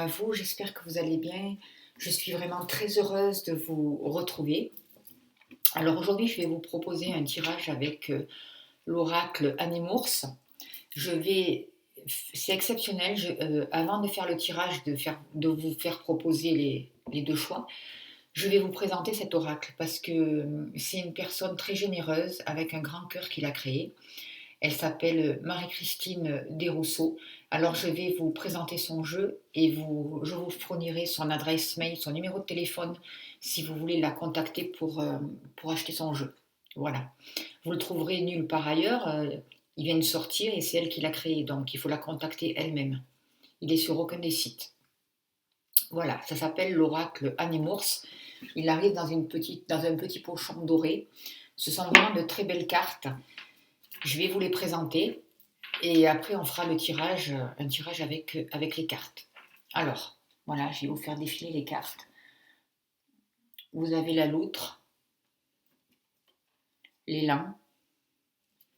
vous, j'espère que vous allez bien. Je suis vraiment très heureuse de vous retrouver. Alors aujourd'hui, je vais vous proposer un tirage avec l'oracle Animours. Je vais, c'est exceptionnel. Avant de faire le tirage, de vous faire proposer les deux choix, je vais vous présenter cet oracle parce que c'est une personne très généreuse avec un grand cœur qu'il a créé. Elle s'appelle Marie-Christine Desrousseaux. Alors je vais vous présenter son jeu et je vous fournirai son adresse mail, son numéro de téléphone si vous voulez la contacter pour acheter son jeu. Voilà. Vous le trouverez nulle part ailleurs. Il vient de sortir et c'est elle qui l'a créé, donc il faut la contacter elle-même. Il est sur aucun des sites. Voilà, ça s'appelle l'oracle Animours. Il arrive dans un petit pochon doré. Ce sont vraiment de très belles cartes. Je vais vous les présenter et après on fera un tirage avec les cartes. Alors, voilà, je vais vous faire défiler les cartes. Vous avez la loutre, l'élan,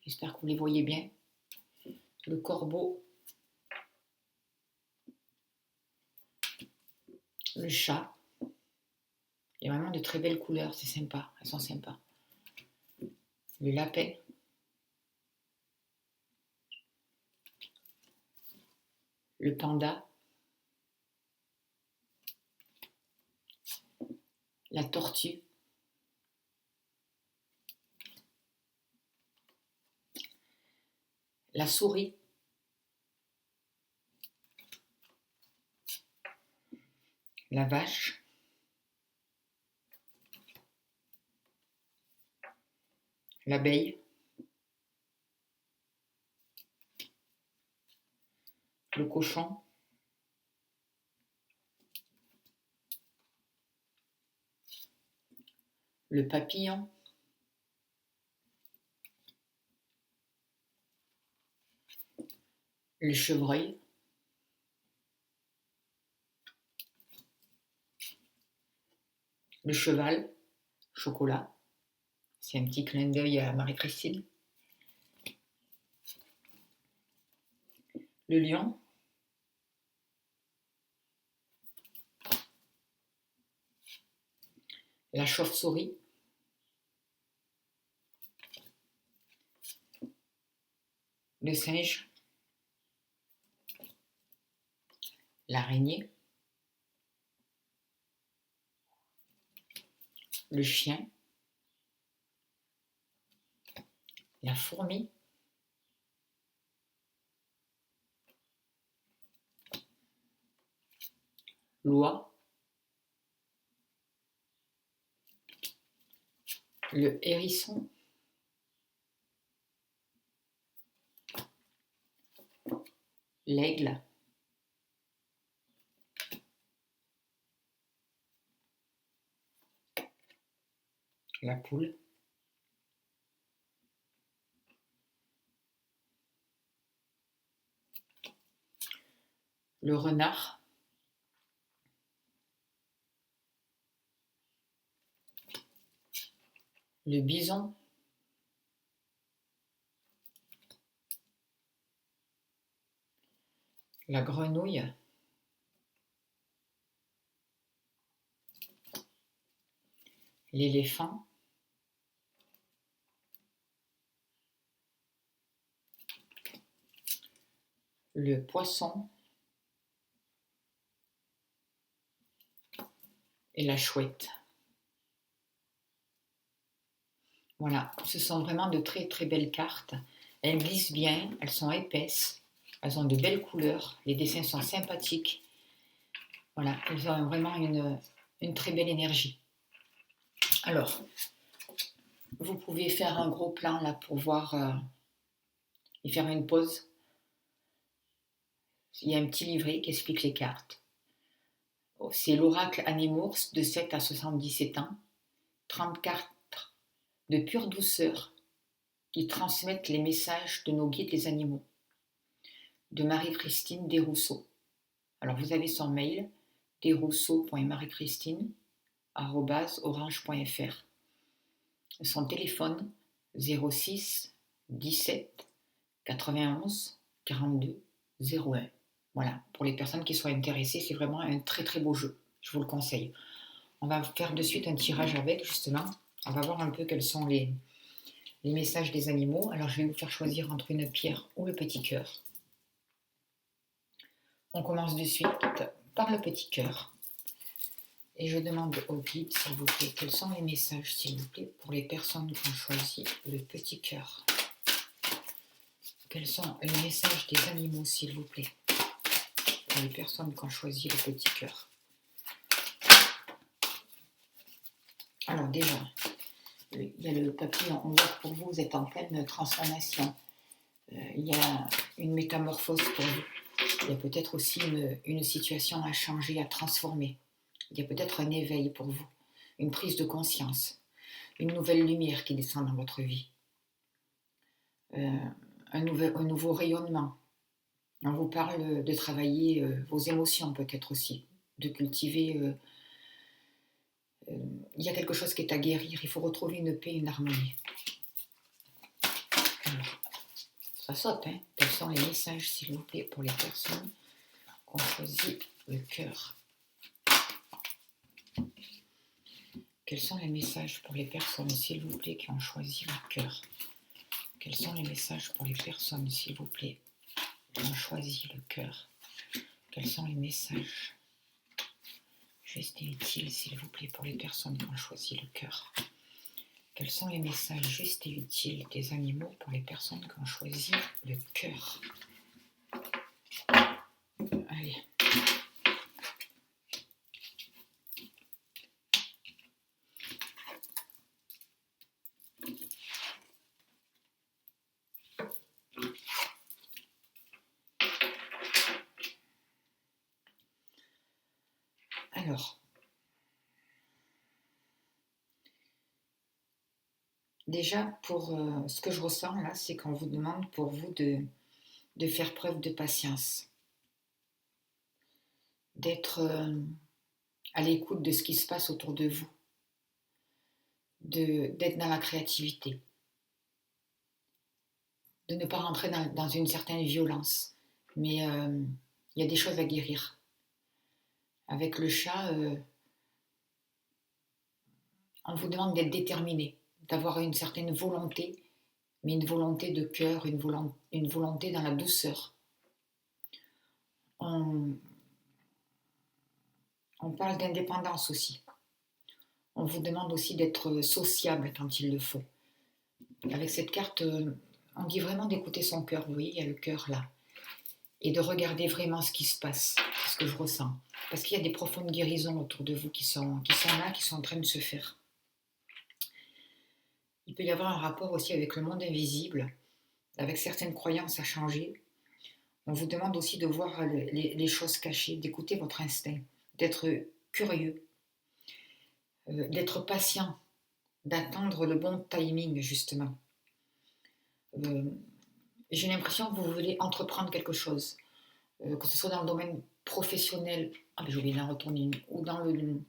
j'espère que vous les voyez bien, le corbeau, le chat. Il y a vraiment de très belles couleurs, c'est sympa, elles sont sympas. Le lapin, le panda, la tortue, la souris, la vache, l'abeille, le cochon, le papillon, le chevreuil, le cheval, chocolat, c'est un petit clin d'œil à Marie-Christine, le lion, la chauve-souris, le singe, l'araignée, le chien, la fourmi, l'oie, le hérisson, l'aigle, la poule, le renard, le bison, la grenouille, l'éléphant, le poisson et la chouette. Voilà, ce sont vraiment de très très belles cartes. Elles glissent bien, elles sont épaisses, elles ont de belles couleurs, les dessins sont sympathiques. Voilà, elles ont vraiment une très belle énergie. Alors, vous pouvez faire un gros plan là pour voir et faire une pause. Il y a un petit livret qui explique les cartes. C'est l'oracle Animours de 7 à 77 ans, 30 cartes de pure douceur qui transmettent les messages de nos guides les animaux, de Marie-Christine Desrousseaux. Alors vous avez son mail, desrousseaux.mariechristine@orange.fr. Son téléphone 06 17 91 42 01. Voilà, pour les personnes qui sont intéressées, c'est vraiment un très très beau jeu. Je vous le conseille. On va faire de suite un tirage avec, justement. On va voir un peu quels sont les messages des animaux. Alors, je vais vous faire choisir entre une pierre ou le petit cœur. On commence de suite par le petit cœur. Et je demande au guide, s'il vous plaît, quels sont les messages, s'il vous plaît, pour les personnes qui ont choisi le petit cœur. Quels sont les messages des animaux, s'il vous plaît, pour les personnes qui ont choisi le petit cœur. Alors déjà, il y a le papillon. On voit que pour vous, vous êtes en pleine transformation. Il y a une métamorphose pour vous. Il y a peut-être aussi une situation à changer, à transformer. Il y a peut-être un éveil pour vous, une prise de conscience, une nouvelle lumière qui descend dans votre vie, un nouveau rayonnement. On vous parle de travailler vos émotions peut-être aussi, de cultiver. Il y a quelque chose qui est à guérir, il faut retrouver une paix, une harmonie. Alors, ça saute, hein. Quels sont les messages, s'il vous plaît, pour les personnes qui ont choisi le cœur? Quels sont les messages pour les personnes, s'il vous plaît, qui ont choisi le cœur? Quels sont les messages pour les personnes, s'il vous plaît, qui ont choisi le cœur? Quels sont les messages justes et utiles, s'il vous plaît, pour les personnes qui ont choisi le cœur? Quels sont les messages justes et utiles des animaux pour les personnes qui ont choisi le cœur? Allez. Alors, déjà, pour ce que je ressens là, c'est qu'on vous demande pour vous de faire preuve de patience, d'être à l'écoute de ce qui se passe autour de vous, d'être dans la créativité, de ne pas rentrer dans une certaine violence. Mais il y a des choses à guérir. Avec le chat, on vous demande d'être déterminé, d'avoir une certaine volonté, mais une volonté de cœur, une volonté dans la douceur. On parle d'indépendance aussi. On vous demande aussi d'être sociable quand il le faut. Avec cette carte, on dit vraiment d'écouter son cœur. Vous voyez, il y a le cœur là. Et de regarder vraiment ce qui se passe, ce que je ressens. Parce qu'il y a des profondes guérisons autour de vous qui sont là, qui sont en train de se faire. Il peut y avoir un rapport aussi avec le monde invisible, avec certaines croyances à changer. On vous demande aussi de voir les choses cachées, d'écouter votre instinct, d'être curieux, d'être patient, d'attendre le bon timing, justement. J'ai l'impression que vous voulez entreprendre quelque chose, que ce soit dans le domaine professionnel, j'ai oublié d'en retourner une, ou dans le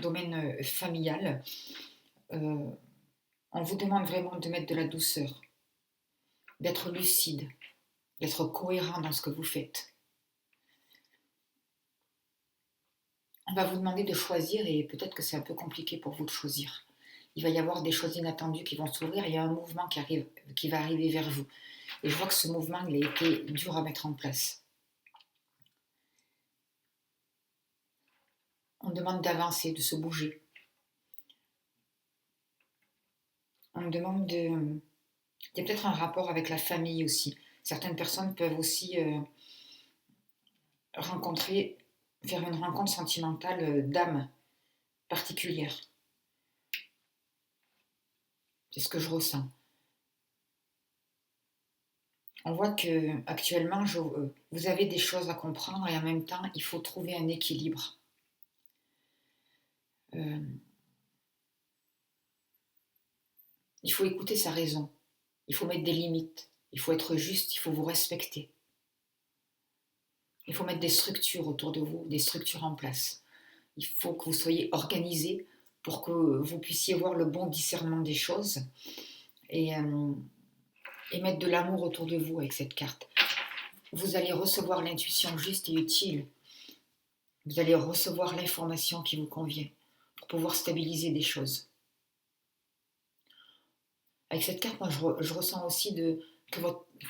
domaine familial. On vous demande vraiment de mettre de la douceur, d'être lucide, d'être cohérent dans ce que vous faites. On va vous demander de choisir et peut-être que c'est un peu compliqué pour vous de choisir. Il va y avoir des choses inattendues qui vont s'ouvrir, il y a un mouvement qui va arriver vers vous. Et je vois que ce mouvement, il a été dur à mettre en place. On demande d'avancer, de se bouger. On demande de... Il y a peut-être un rapport avec la famille aussi. Certaines personnes peuvent aussi faire une rencontre sentimentale d'âme particulière. C'est ce que je ressens. On voit que actuellement, vous avez des choses à comprendre et en même temps, il faut trouver un équilibre. Il faut écouter sa raison. Il faut mettre des limites. Il faut être juste. Il faut vous respecter. Il faut mettre des structures autour de vous, des structures en place. Il faut que vous soyez organisé pour que vous puissiez voir le bon discernement des choses et mettre de l'amour autour de vous avec cette carte. vous allez recevoir l'intuition juste et utile. Vous allez recevoir l'information qui vous convient pour pouvoir stabiliser des choses. Avec cette carte, moi, je ressens aussi que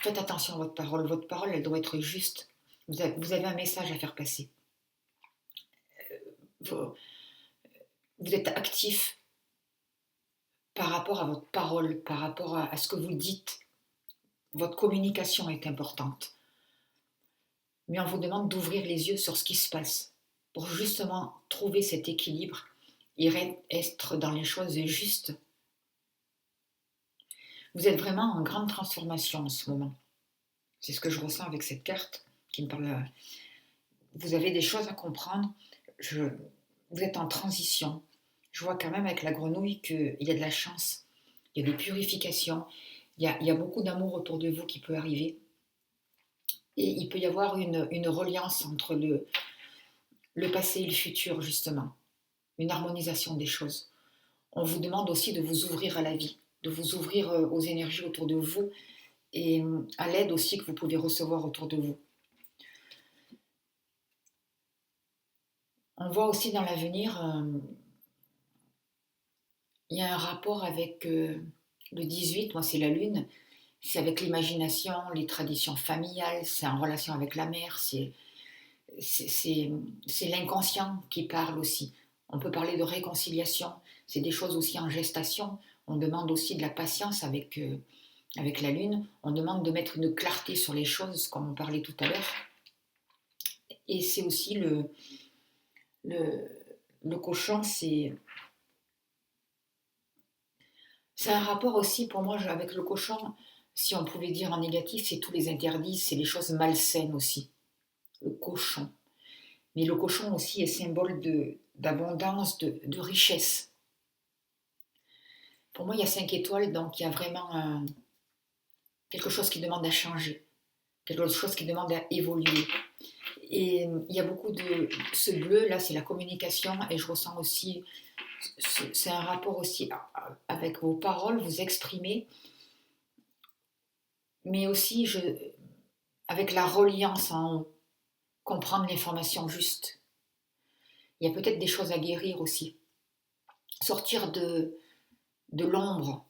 faites attention à votre parole. Votre parole, elle doit être juste. Vous avez un message à faire passer. Vous, vous êtes actif par rapport à votre parole, par rapport à ce que vous dites. Votre communication est importante. Mais on vous demande d'ouvrir les yeux sur ce qui se passe pour justement trouver cet équilibre et être dans les choses justes. Vous êtes vraiment en grande transformation en ce moment. C'est ce que je ressens avec cette carte qui me parle. Vous avez des choses à comprendre. Vous êtes en transition. Je vois quand même avec la grenouille qu'il y a de la chance, il y a des purifications, il y a beaucoup d'amour autour de vous qui peut arriver. Et il peut y avoir une reliance entre le passé et le futur, justement. Une harmonisation des choses. On vous demande aussi de vous ouvrir à la vie, de vous ouvrir aux énergies autour de vous et à l'aide aussi que vous pouvez recevoir autour de vous. On voit aussi dans l'avenir, il y a un rapport avec le 18, moi c'est la lune, c'est avec l'imagination, les traditions familiales, c'est en relation avec la mère, c'est l'inconscient qui parle aussi. On peut parler de réconciliation, c'est des choses aussi en gestation. On demande aussi de la patience avec la lune. On demande de mettre une clarté sur les choses, comme on parlait tout à l'heure. Et c'est aussi le cochon, c'est un rapport aussi pour moi avec le cochon. Si on pouvait dire en négatif, c'est tous les interdits, c'est les choses malsaines aussi. Le cochon. Mais le cochon aussi est symbole d'abondance, de richesse. Pour moi, il y a 5 étoiles, donc il y a vraiment quelque chose qui demande à changer, quelque chose qui demande à évoluer. Et il y a beaucoup de... Ce bleu, là, c'est la communication, et je ressens aussi... C'est un rapport aussi avec vos paroles, vous exprimer, mais aussi avec la reliance en haut, comprendre l'information juste. Il y a peut-être des choses à guérir aussi. Sortir de l'ombre,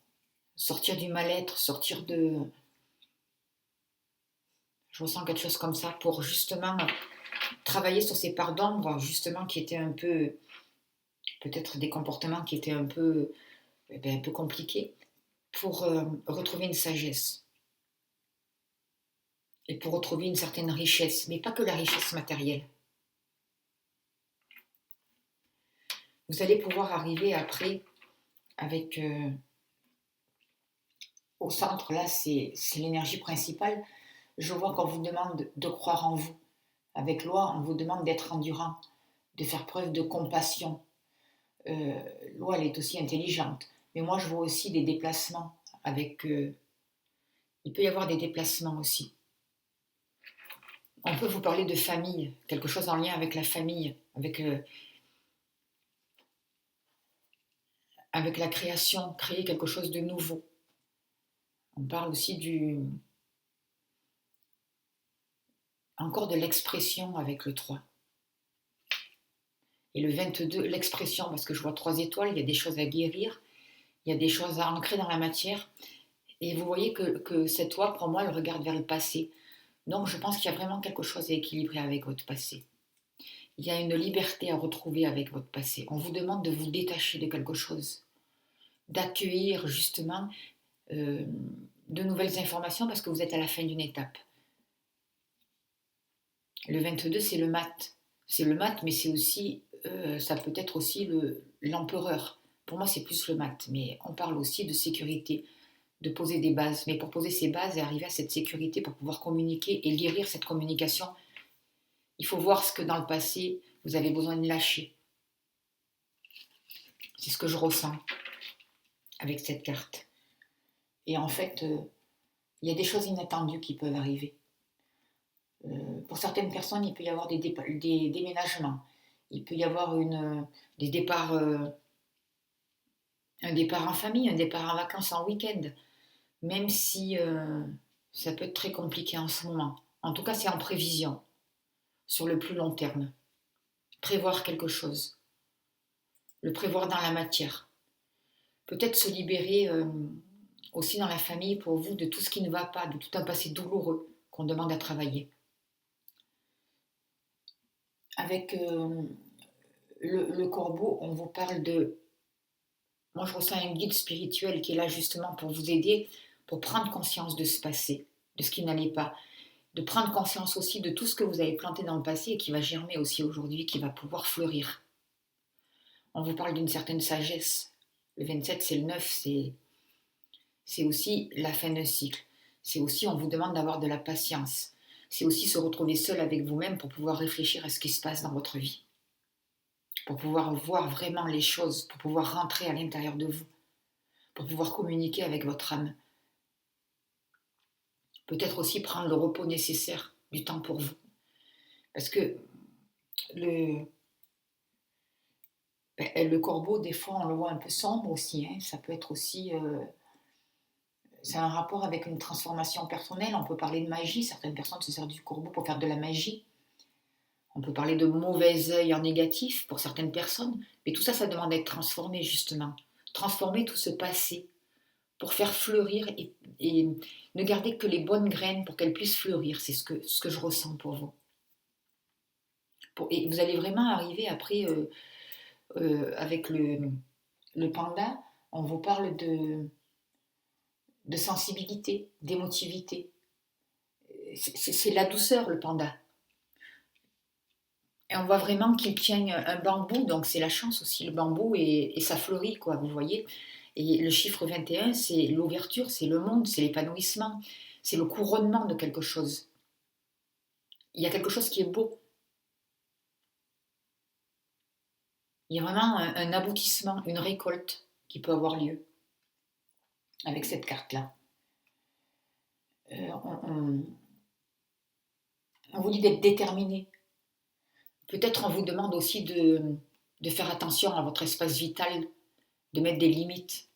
sortir du mal-être, sortir de... Je ressens quelque chose comme ça pour justement travailler sur ces parts d'ombre, justement qui étaient un peu... Peut-être des comportements qui étaient un peu compliqués, pour retrouver une sagesse. Et pour retrouver une certaine richesse, mais pas que la richesse matérielle. Vous allez pouvoir arriver après avec... au centre, là, c'est l'énergie principale. Je vois qu'on vous demande de croire en vous. Avec loi, on vous demande d'être endurant, de faire preuve de compassion. Loi, elle est aussi intelligente. Mais moi, je vois aussi des déplacements. Il peut y avoir des déplacements aussi. On peut vous parler de famille, quelque chose en lien avec la famille, avec la création, créer quelque chose de nouveau. On parle aussi encore de l'expression avec le 3. Et le 22, l'expression, parce que je vois 3 étoiles, il y a des choses à guérir, il y a des choses à ancrer dans la matière. Et vous voyez que cette loi, pour moi, elle regarde vers le passé. Donc je pense qu'il y a vraiment quelque chose à équilibrer avec votre passé. Il y a une liberté à retrouver avec votre passé. On vous demande de vous détacher de quelque chose, d'accueillir justement de nouvelles informations parce que vous êtes à la fin d'une étape. Le 22, c'est le mat. C'est le mat, mais c'est aussi, ça peut être aussi l'empereur. Pour moi, c'est plus le mat, mais on parle aussi de sécurité, de poser des bases. Mais pour poser ces bases et arriver à cette sécurité, pour pouvoir communiquer et guérir cette communication, il faut voir ce que dans le passé, vous avez besoin de lâcher. C'est ce que je ressens avec cette carte. Et en fait, il y a des choses inattendues qui peuvent arriver. Pour certaines personnes, il peut y avoir des déménagements. Il peut y avoir des départs, un départ en famille, un départ en vacances, en week-end. Même si ça peut être très compliqué en ce moment. En tout cas, c'est en prévision, sur le plus long terme. Prévoir quelque chose, le prévoir dans la matière. Peut-être se libérer aussi dans la famille pour vous de tout ce qui ne va pas, de tout un passé douloureux qu'on demande à travailler. Avec le corbeau, on vous parle de... Moi, je ressens un guide spirituel qui est là justement pour vous aider, pour prendre conscience de ce passé, de ce qui n'allait pas, de prendre conscience aussi de tout ce que vous avez planté dans le passé et qui va germer aussi aujourd'hui, qui va pouvoir fleurir. On vous parle d'une certaine sagesse. Le 27, c'est le 9, c'est aussi la fin d'un cycle. C'est aussi, on vous demande d'avoir de la patience. C'est aussi se retrouver seul avec vous-même pour pouvoir réfléchir à ce qui se passe dans votre vie. Pour pouvoir voir vraiment les choses, pour pouvoir rentrer à l'intérieur de vous, pour pouvoir communiquer avec votre âme. Peut-être aussi prendre le repos nécessaire, du temps pour vous. Parce que le corbeau, des fois, on le voit un peu sombre aussi. Ça peut être aussi... c'est un rapport avec une transformation personnelle. On peut parler de magie. Certaines personnes se servent du corbeau pour faire de la magie. On peut parler de mauvais œil en négatif pour certaines personnes. Mais tout ça, ça demande d'être transformé, justement. Transformer tout ce passé pour faire fleurir et ne garder que les bonnes graines pour qu'elles puissent fleurir. C'est ce que je ressens pour vous. Et vous allez vraiment arriver après, avec le panda, on vous parle de sensibilité, d'émotivité. C'est la douceur, le panda. Et on voit vraiment qu'il tient un bambou, donc c'est la chance aussi, le bambou, et ça fleurit, quoi, vous voyez. Et le chiffre 21, c'est l'ouverture, c'est le monde, c'est l'épanouissement, c'est le couronnement de quelque chose. Il y a quelque chose qui est beau. Il y a vraiment un aboutissement, une récolte qui peut avoir lieu avec cette carte-là. On vous dit d'être déterminé. Peut-être on vous demande aussi de faire attention à votre espace vital, de mettre des limites.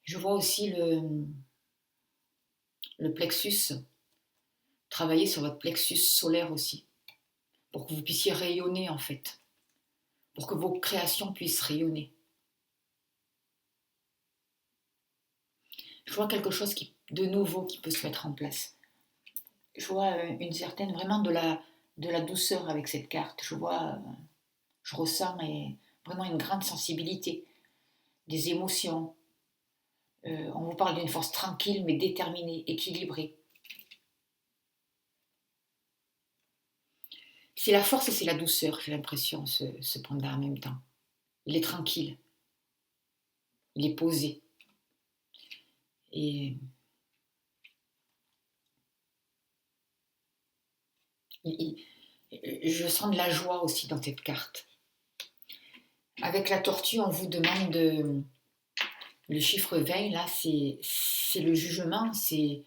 Je vois aussi le plexus, travailler sur votre plexus solaire aussi, pour que vous puissiez rayonner en fait, pour que vos créations puissent rayonner. Je vois quelque chose de nouveau qui peut se mettre en place. Je vois une certaine, vraiment de la douceur avec cette carte. Je ressens vraiment une grande sensibilité, des émotions. On vous parle d'une force tranquille mais déterminée, équilibrée. C'est la force et c'est la douceur, j'ai l'impression, ce panda en même temps. Il est tranquille, il est posé. Et je sens de la joie aussi dans cette carte. Avec la tortue, on vous demande le chiffre 20, là, c'est le jugement, c'est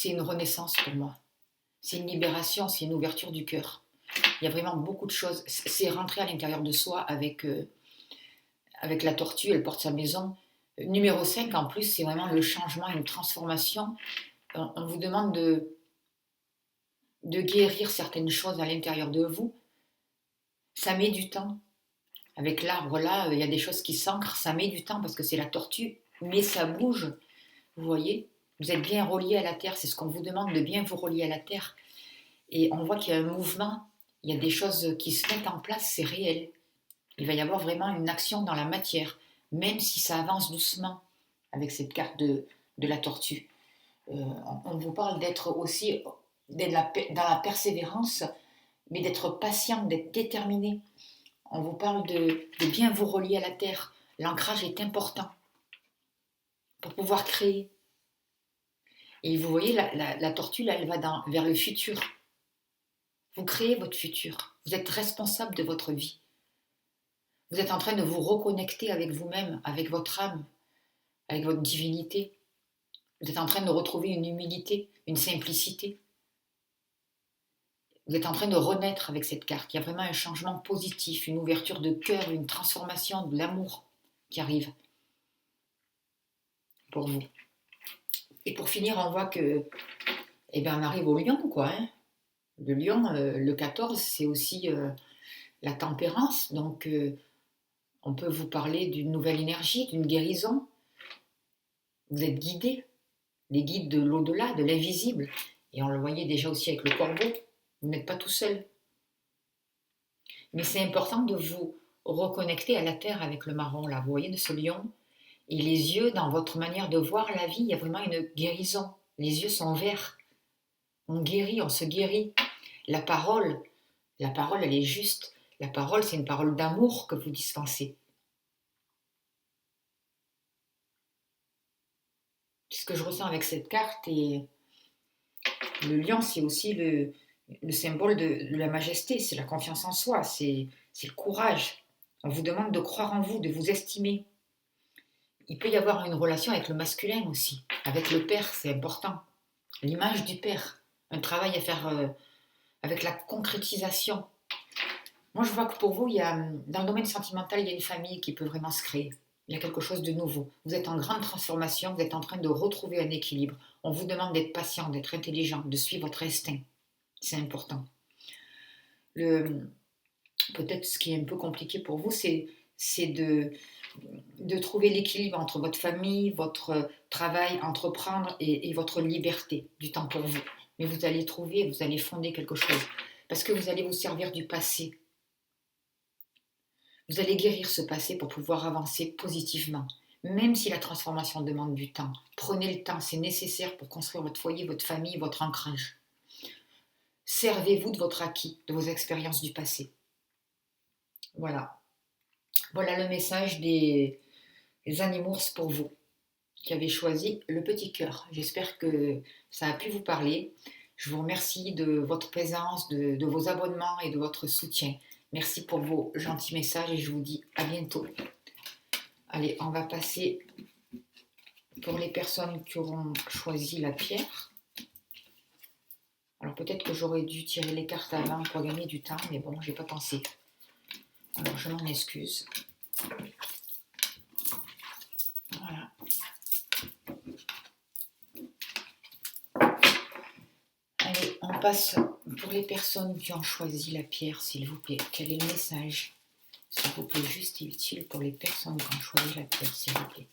une renaissance pour moi. C'est une libération, c'est une ouverture du cœur. Il y a vraiment beaucoup de choses. C'est rentrer à l'intérieur de soi avec la tortue, elle porte sa maison. Numéro 5, en plus, c'est vraiment le changement, une transformation. On vous demande de guérir certaines choses à l'intérieur de vous. Ça met du temps. Avec l'arbre là, il y a des choses qui s'ancrent, ça met du temps parce que c'est la tortue, mais ça bouge. Vous voyez, vous êtes bien relié à la terre, c'est ce qu'on vous demande, de bien vous relier à la terre. Et on voit qu'il y a un mouvement, il y a des choses qui se mettent en place, c'est réel. Il va y avoir vraiment une action dans la matière, même si ça avance doucement avec cette carte de la tortue. On vous parle d'être aussi dans la persévérance, mais d'être patient, d'être déterminé. On vous parle de bien vous relier à la terre. L'ancrage est important pour pouvoir créer. Et vous voyez, la tortue, là, elle va vers le futur. Vous créez votre futur. Vous êtes responsable de votre vie. Vous êtes en train de vous reconnecter avec vous-même, avec votre âme, avec votre divinité. Vous êtes en train de retrouver une humilité, une simplicité. Vous êtes en train de renaître avec cette carte. Il y a vraiment un changement positif, une ouverture de cœur, une transformation de l'amour qui arrive pour vous. Et pour finir, on voit que, eh bien, on arrive au lion, quoi. Hein. Le lion, le 14, c'est aussi la tempérance. Donc, on peut vous parler d'une nouvelle énergie, d'une guérison. Vous êtes guidé, les guides de l'au-delà, de l'invisible. Et on le voyait déjà aussi avec le corbeau. Vous n'êtes pas tout seul. Mais c'est important de vous reconnecter à la terre avec le marron, là. Vous voyez, de ce lion. Et les yeux, dans votre manière de voir la vie, il y a vraiment une guérison. Les yeux sont verts. On guérit, on se guérit. La parole, elle est juste. La parole, c'est une parole d'amour que vous dispensez. C'est ce que je ressens avec cette carte. Et le lion, c'est aussi le symbole de la majesté, c'est la confiance en soi, c'est le courage. On vous demande de croire en vous, de vous estimer. Il peut y avoir une relation avec le masculin aussi, avec le père, c'est important. L'image du père, un travail à faire avec la concrétisation. Moi, je vois que pour vous, dans le domaine sentimental, il y a une famille qui peut vraiment se créer. Il y a quelque chose de nouveau. Vous êtes en grande transformation, vous êtes en train de retrouver un équilibre. On vous demande d'être patient, d'être intelligent, de suivre votre instinct. C'est important. Peut-être ce qui est un peu compliqué pour vous, c'est de trouver l'équilibre entre votre famille, votre travail, entreprendre et votre liberté, du temps pour vous. Mais vous allez trouver, vous allez fonder quelque chose. Parce que vous allez vous servir du passé. Vous allez guérir ce passé pour pouvoir avancer positivement. Même si la transformation demande du temps. Prenez le temps, c'est nécessaire pour construire votre foyer, votre famille, votre ancrage. Servez-vous de votre acquis, de vos expériences du passé. Voilà. Voilà le message des Animours pour vous, qui avez choisi le petit cœur. J'espère que ça a pu vous parler. Je vous remercie de votre présence, de vos abonnements et de votre soutien. Merci pour vos gentils messages et je vous dis à bientôt. Allez, on va passer pour les personnes qui auront choisi la pierre. Alors peut-être que j'aurais dû tirer les cartes avant pour gagner du temps, mais bon, j'ai pas pensé. Alors je m'en excuse. Voilà. Allez, on passe pour les personnes qui ont choisi la pierre, s'il vous plaît. Quel est le message, s'il vous plaît, juste et utile pour les personnes qui ont choisi la pierre, s'il vous plaît.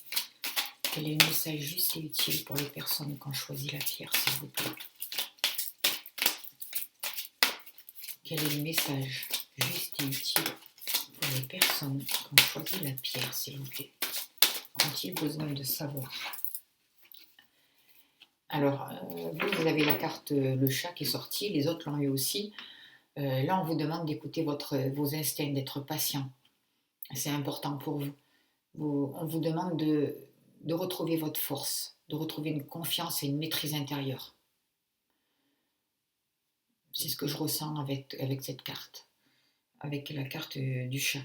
Quel est le message juste et utile pour les personnes qui ont choisi la pierre, s'il vous plaît. Quel est le message juste et utile pour les personnes qui ont choisi la pierre, s'il vous plaît. Qu'ont-ils besoin de savoir? Alors, vous avez la carte le chat qui est sortie, les autres l'ont eu aussi. Là, on vous demande d'écouter vos instincts, d'être patient. C'est important pour vous. On vous demande de retrouver votre force, de retrouver une confiance et une maîtrise intérieure. C'est ce que je ressens avec cette carte, avec la carte du chat.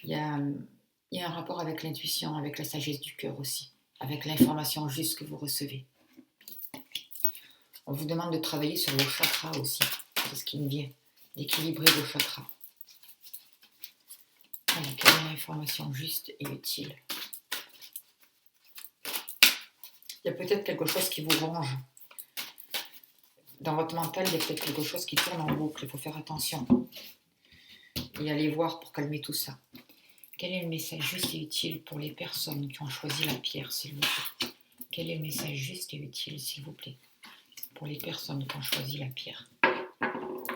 Il y a un rapport avec l'intuition, avec la sagesse du cœur aussi, avec l'information juste que vous recevez. On vous demande de travailler sur vos chakras aussi, c'est ce qui me vient, d'équilibrer vos chakras. Alors, quelle est l'information juste et utile? Il y a peut-être quelque chose qui vous ronge. Dans votre mental, il y a peut-être quelque chose qui tourne en boucle, il faut faire attention. Et aller voir pour calmer tout ça. Quel est le message juste et utile pour les personnes qui ont choisi la pierre, s'il vous plaît? Quel est le message juste et utile, s'il vous plaît, pour les personnes qui ont choisi la pierre?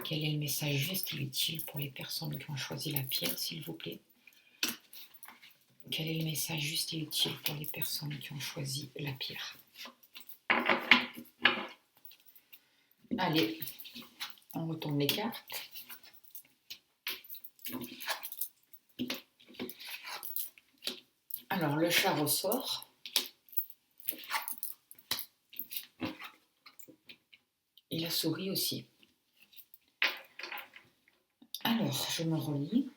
Quel est le message juste et utile pour les personnes qui ont choisi la pierre, s'il vous plaît? Quel est le message juste et utile pour les personnes qui ont choisi la pierre? Allez, on retourne les cartes. Alors, le chat ressort. Et la souris aussi. Alors, je me relis.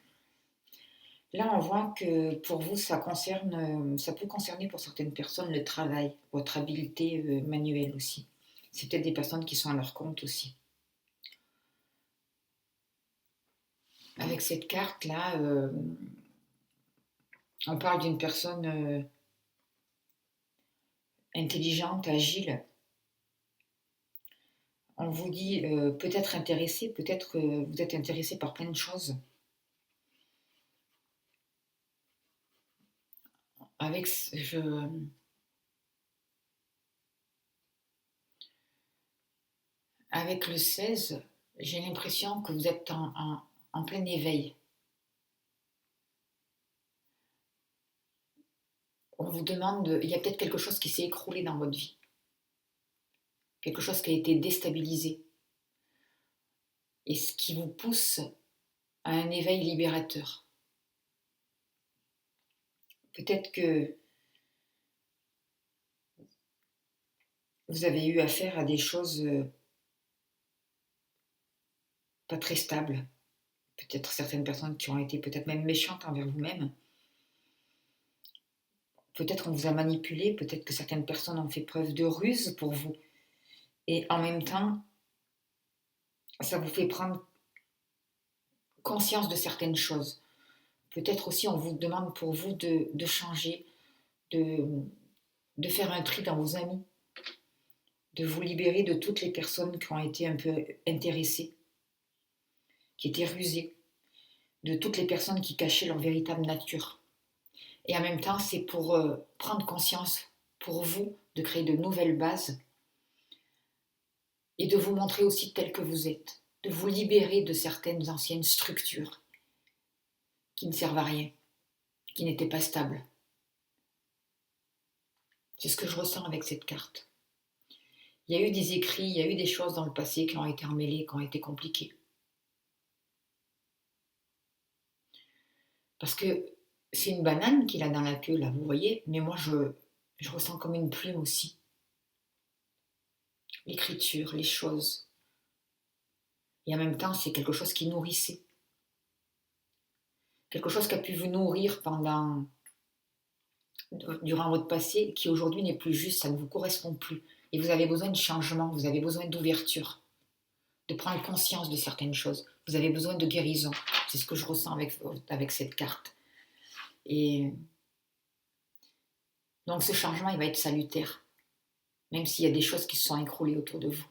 Là, on voit que pour vous, ça peut concerner pour certaines personnes le travail, votre habileté manuelle aussi. C'est peut-être des personnes qui sont à leur compte aussi. Avec cette carte-là, on parle d'une personne, intelligente, agile. On vous dit peut-être intéressé, peut-être que vous êtes intéressé par plein de choses. Avec, avec le 16, j'ai l'impression que vous êtes en plein éveil. On vous demande, il y a peut-être quelque chose qui s'est écroulé dans votre vie, quelque chose qui a été déstabilisé, et ce qui vous pousse à un éveil libérateur. Peut-être que vous avez eu affaire à des choses pas très stables, peut-être certaines personnes qui ont été peut-être même méchantes envers vous-même, peut-être on vous a manipulé, peut-être que certaines personnes ont fait preuve de ruse pour vous, et en même temps, ça vous fait prendre conscience de certaines choses. Peut-être aussi on vous demande pour vous de changer, de, de faire un tri dans vos amis, de vous libérer de toutes les personnes qui ont été un peu intéressées, qui étaient rusées, de toutes les personnes qui cachaient leur véritable nature. Et en même temps, c'est pour prendre conscience, pour vous, de créer de nouvelles bases et de vous montrer aussi tel que vous êtes, de vous libérer de certaines anciennes structures qui ne servent à rien, qui n'étaient pas stables. C'est ce que je ressens avec cette carte. Il y a eu des écrits, il y a eu des choses dans le passé qui ont été emmêlées, qui ont été compliquées. Parce que c'est une banane qu'il a dans la queue, là, vous voyez, mais moi, je ressens comme une plume aussi. L'écriture, les choses. Et en même temps, c'est quelque chose qui nourrissait. Quelque chose qui a pu vous nourrir durant votre passé, qui aujourd'hui n'est plus juste, ça ne vous correspond plus. Et vous avez besoin de changement, vous avez besoin d'ouverture, de prendre conscience de certaines choses. Vous avez besoin de guérison. C'est ce que je ressens avec cette carte. Et donc ce changement, il va être salutaire, même s'il y a des choses qui se sont écroulées autour de vous.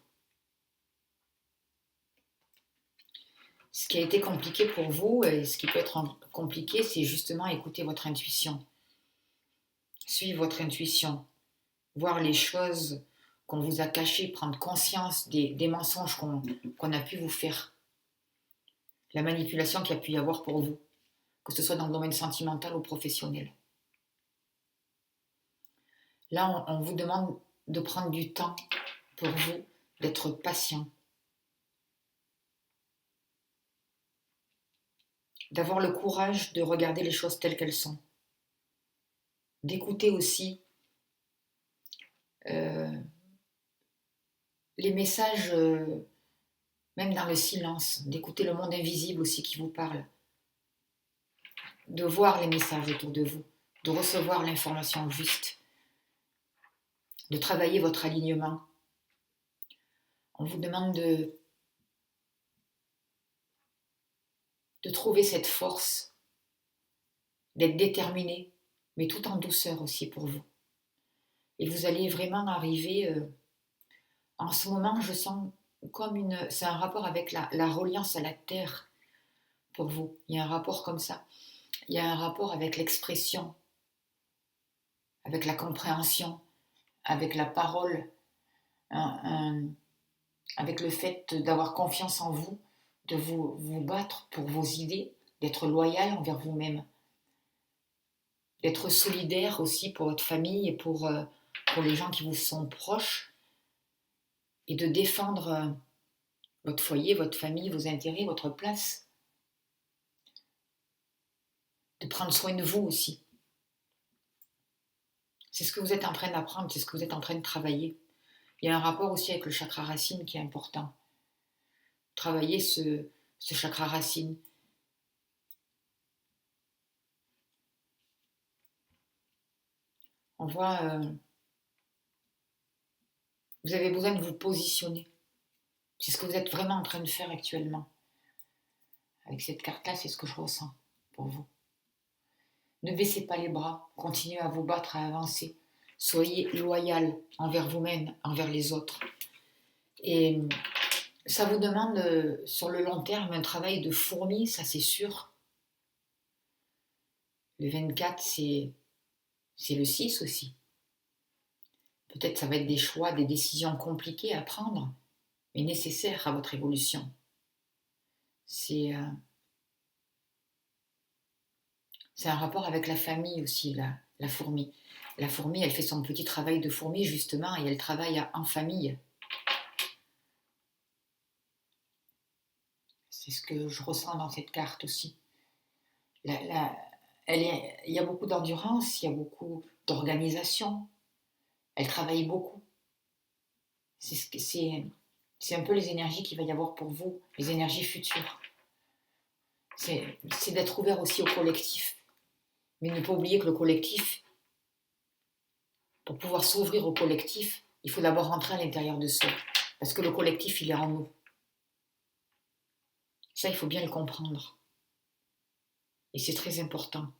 Ce qui a été compliqué pour vous, et ce qui peut être compliqué, c'est justement écouter votre intuition. Suivre votre intuition. Voir les choses qu'on vous a cachées, prendre conscience des mensonges qu'on a pu vous faire. La manipulation qu'il y a pu y avoir pour vous, que ce soit dans le domaine sentimental ou professionnel. Là, on vous demande de prendre du temps pour vous, d'être patient, d'avoir le courage de regarder les choses telles qu'elles sont, d'écouter aussi les messages, même dans le silence, d'écouter le monde invisible aussi qui vous parle, de voir les messages autour de vous, de recevoir l'information juste, de travailler votre alignement. On vous demande de trouver cette force, d'être déterminé, mais tout en douceur aussi pour vous. Et vous allez vraiment arriver, en ce moment, je sens comme c'est un rapport avec la reliance à la terre pour vous. Il y a un rapport comme ça. Il y a un rapport avec l'expression, avec la compréhension, avec la parole, avec le fait d'avoir confiance en vous, de vous battre pour vos idées, d'être loyal envers vous-même, d'être solidaire aussi pour votre famille et pour les gens qui vous sont proches, et de défendre votre foyer, votre famille, vos intérêts, votre place, de prendre soin de vous aussi. C'est ce que vous êtes en train d'apprendre, c'est ce que vous êtes en train de travailler. Il y a un rapport aussi avec le chakra racine qui est important. Travailler ce chakra racine. On voit, vous avez besoin de vous positionner. C'est ce que vous êtes vraiment en train de faire actuellement. Avec cette carte-là, c'est ce que je ressens pour vous. Ne baissez pas les bras, continuez à vous battre, à avancer. Soyez loyal envers vous-même, envers les autres. Et ça vous demande sur le long terme un travail de fourmi, ça c'est sûr. Le 24, c'est le 6 aussi. Peut-être ça va être des choix, des décisions compliquées à prendre, mais nécessaires à votre évolution. C'est un rapport avec la famille aussi, la fourmi. La fourmi, elle fait son petit travail de fourmi justement et elle travaille en famille. C'est ce que je ressens dans cette carte aussi. Il y a beaucoup d'endurance, il y a beaucoup d'organisation. Elle travaille beaucoup. C'est un peu les énergies qu'il va y avoir pour vous, les énergies futures. C'est d'être ouvert aussi au collectif. Mais ne pas oublier que le collectif, pour pouvoir s'ouvrir au collectif, il faut d'abord rentrer à l'intérieur de soi. Parce que le collectif, il est en nous. Ça, il faut bien le comprendre. Et c'est très important.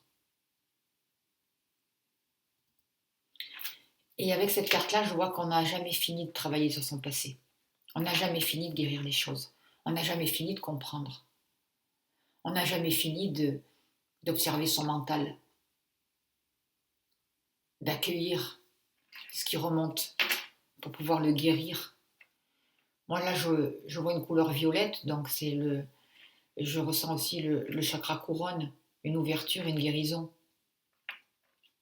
Et avec cette carte-là, je vois qu'on n'a jamais fini de travailler sur son passé. On n'a jamais fini de guérir les choses. On n'a jamais fini de comprendre. On n'a jamais fini d'observer son mental, d'accueillir ce qui remonte pour pouvoir le guérir. Moi là, je vois une couleur violette, donc je ressens aussi le chakra couronne, une ouverture, une guérison.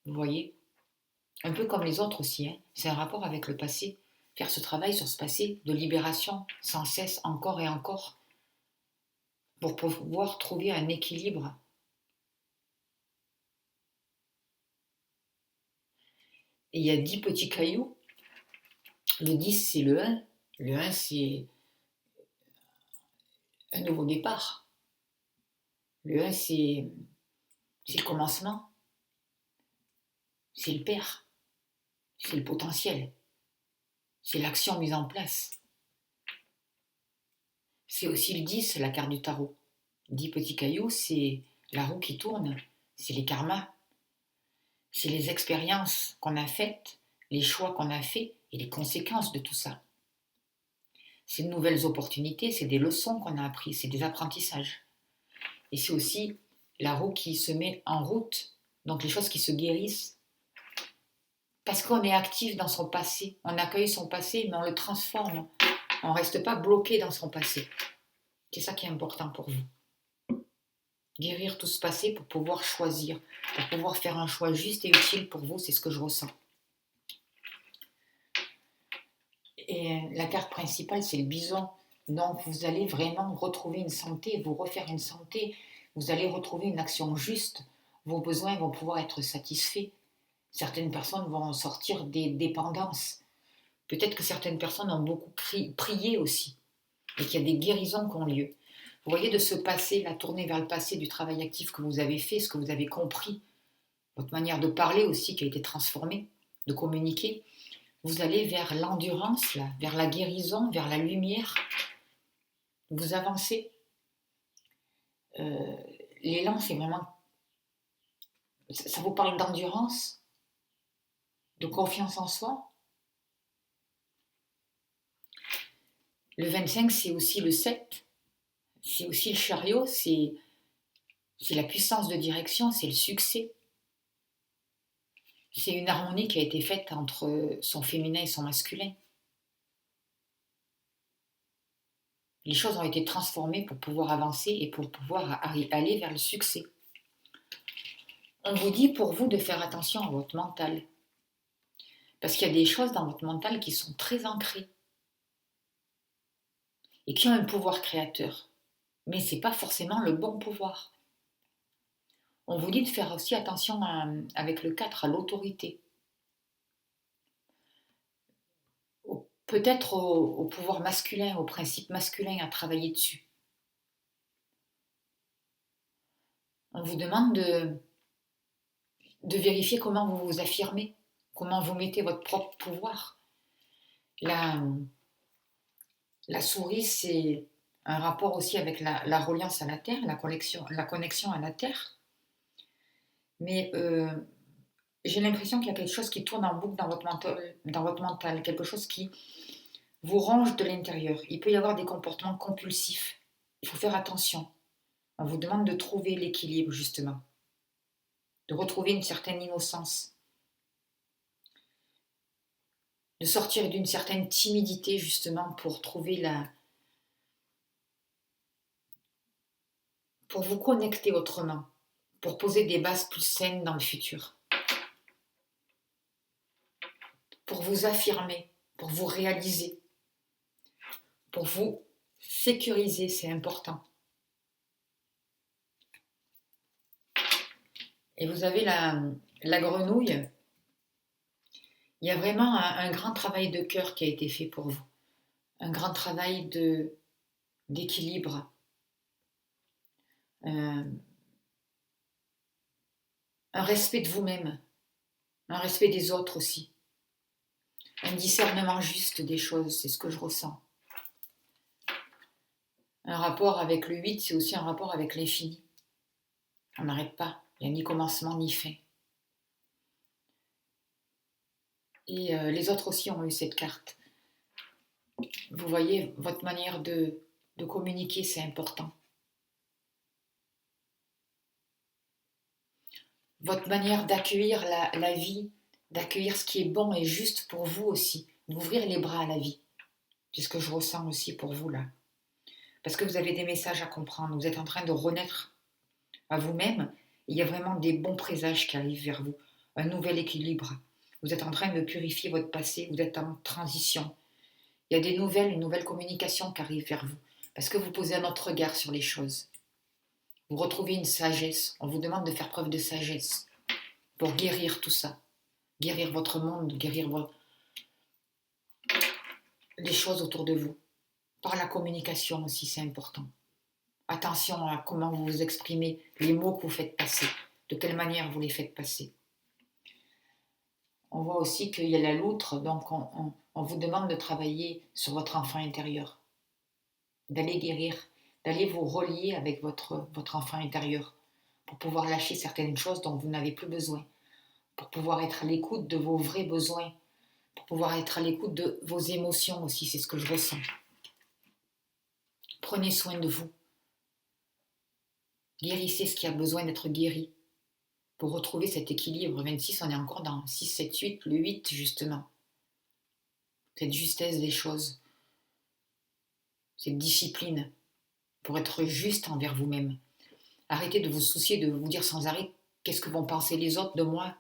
Vous voyez? Un peu comme les autres aussi, hein. C'est un rapport avec le passé. Faire ce travail sur ce passé de libération, sans cesse, encore et encore, pour pouvoir trouver un équilibre. Et il y a 10 petits cailloux. Le 10, c'est le 1. Le 1, c'est un nouveau départ. Le 1, c'est le commencement. C'est le père. C'est le potentiel. C'est l'action mise en place. C'est aussi le 10, la carte du tarot. 10 petits cailloux, c'est la roue qui tourne. C'est les karmas. C'est les expériences qu'on a faites, les choix qu'on a faits et les conséquences de tout ça. C'est de nouvelles opportunités, c'est des leçons qu'on a apprises, c'est des apprentissages. Et c'est aussi la roue qui se met en route, donc les choses qui se guérissent. Parce qu'on est actif dans son passé, on accueille son passé, mais on le transforme. On ne reste pas bloqué dans son passé. C'est ça qui est important pour vous. Guérir tout ce passé pour pouvoir choisir, pour pouvoir faire un choix juste et utile pour vous, c'est ce que je ressens. Et la carte principale, c'est le bison. Donc vous allez vraiment retrouver une santé, vous refaire une santé, vous allez retrouver une action juste, vos besoins vont pouvoir être satisfaits. Certaines personnes vont sortir des dépendances. Peut-être que certaines personnes ont beaucoup prié aussi et qu'il y a des guérisons qui ont lieu. Vous voyez, de ce passé, la tournée vers le passé du travail actif que vous avez fait, ce que vous avez compris, votre manière de parler aussi qui a été transformée, de communiquer, vous allez vers l'endurance, là, vers la guérison, vers la lumière. Vous avancez. L'élan, c'est vraiment... Ça vous parle d'endurance, de confiance en soi. Le 25, c'est aussi le 7. C'est aussi le chariot, c'est la puissance de direction, c'est le succès. C'est une harmonie qui a été faite entre son féminin et son masculin. Les choses ont été transformées pour pouvoir avancer et pour pouvoir aller vers le succès. On vous dit pour vous de faire attention à votre mental. Parce qu'il y a des choses dans votre mental qui sont très ancrées et qui ont un pouvoir créateur. Mais ce n'est pas forcément le bon pouvoir. On vous dit de faire aussi attention avec le 4 à l'autorité. Peut-être au pouvoir masculin, au principe masculin à travailler dessus. On vous demande de vérifier comment vous vous affirmez, comment vous mettez votre propre pouvoir. La souris, c'est un rapport aussi avec la reliance à la Terre, la connexion à la Terre. Mais j'ai l'impression qu'il y a quelque chose qui tourne en boucle dans votre mental, quelque chose qui vous ronge de l'intérieur. Il peut y avoir des comportements compulsifs. Il faut faire attention. On vous demande de trouver l'équilibre, justement, de retrouver une certaine innocence, de sortir d'une certaine timidité, justement, pour vous connecter autrement, pour poser des bases plus saines dans le futur, pour vous affirmer, pour vous réaliser, pour vous sécuriser, c'est important. Et vous avez la grenouille, il y a vraiment un grand travail de cœur qui a été fait pour vous, un grand travail d'équilibre, un respect de vous-même, un respect des autres aussi, un discernement juste des choses, c'est ce que je ressens. Un rapport avec le 8, c'est aussi un rapport avec l'infini. On n'arrête pas, il n'y a ni commencement ni fin. Et les autres aussi ont eu cette carte. Vous voyez, votre manière de communiquer, c'est important. Votre manière d'accueillir la vie, d'accueillir ce qui est bon et juste pour vous aussi, d'ouvrir les bras à la vie. C'est ce que je ressens aussi pour vous là. Parce que vous avez des messages à comprendre, vous êtes en train de renaître à vous-même, il y a vraiment des bons présages qui arrivent vers vous, un nouvel équilibre. Vous êtes en train de purifier votre passé, vous êtes en transition. Il y a une nouvelle communication qui arrive vers vous, parce que vous posez un autre regard sur les choses. Vous retrouvez une sagesse, on vous demande de faire preuve de sagesse pour guérir tout ça, guérir votre monde, guérir les choses autour de vous. Par la communication aussi, c'est important. Attention à comment vous vous exprimez, les mots que vous faites passer, de quelle manière vous les faites passer. On voit aussi qu'il y a la loutre, donc on vous demande de travailler sur votre enfant intérieur, d'aller guérir, d'aller vous relier avec votre enfant intérieur pour pouvoir lâcher certaines choses dont vous n'avez plus besoin, pour pouvoir être à l'écoute de vos vrais besoins, pour pouvoir être à l'écoute de vos émotions aussi, c'est ce que je ressens. Prenez soin de vous. Guérissez ce qui a besoin d'être guéri pour retrouver cet équilibre. 26, on est encore dans 6, 7, 8, le 8 justement. Cette justesse des choses, cette discipline pour être juste envers vous-même. Arrêtez de vous soucier, de vous dire sans arrêt qu'est-ce que vont penser les autres de moi,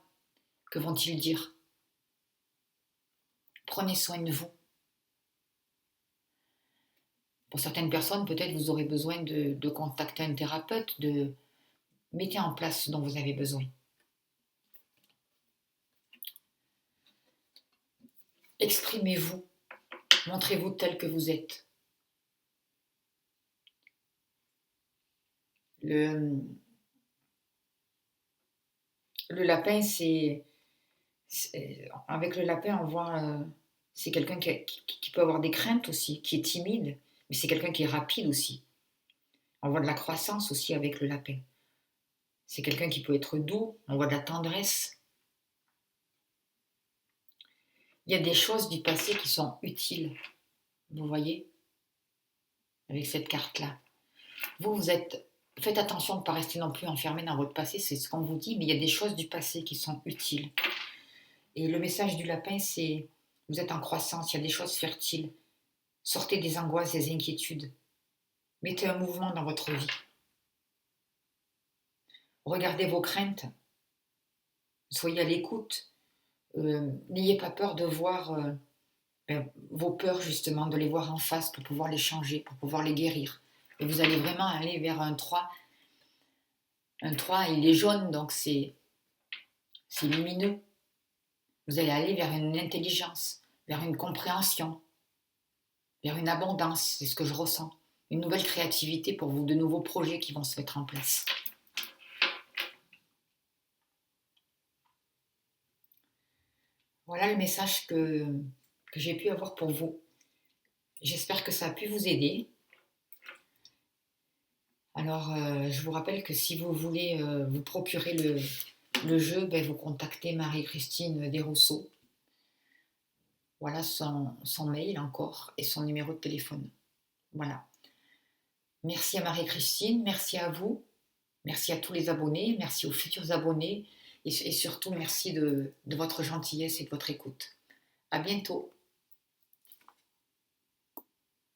que vont-ils dire. Prenez soin de vous. Pour certaines personnes, peut-être vous aurez besoin de contacter un thérapeute, mettez en place ce dont vous avez besoin. Exprimez-vous, montrez-vous tel que vous êtes. Le lapin, avec le lapin, on voit, c'est quelqu'un qui peut avoir des craintes aussi, qui est timide, mais c'est quelqu'un qui est rapide aussi. On voit de la croissance aussi avec le lapin. C'est quelqu'un qui peut être doux, on voit de la tendresse. Il y a des choses du passé qui sont utiles, vous voyez, avec cette carte-là. Faites attention de ne pas rester non plus enfermé dans votre passé, c'est ce qu'on vous dit, mais il y a des choses du passé qui sont utiles. Et le message du lapin, c'est, vous êtes en croissance, il y a des choses fertiles. Sortez des angoisses, des inquiétudes. Mettez un mouvement dans votre vie. Regardez vos craintes. Soyez à l'écoute. N'ayez pas peur de voir vos peurs, justement, de les voir en face pour pouvoir les changer, pour pouvoir les guérir. Et vous allez vraiment aller vers un 3. Un 3, il est jaune, donc c'est lumineux. Vous allez aller vers une intelligence, vers une compréhension, vers une abondance, c'est ce que je ressens. Une nouvelle créativité pour vous, de nouveaux projets qui vont se mettre en place. Voilà le message que j'ai pu avoir pour vous. J'espère que ça a pu vous aider. Alors, je vous rappelle que si vous voulez vous procurer le jeu, vous contactez Marie-Christine Desrousseaux. Voilà son mail encore et son numéro de téléphone. Voilà. Merci à Marie-Christine, merci à vous, merci à tous les abonnés, merci aux futurs abonnés et surtout merci de votre gentillesse et de votre écoute. À bientôt.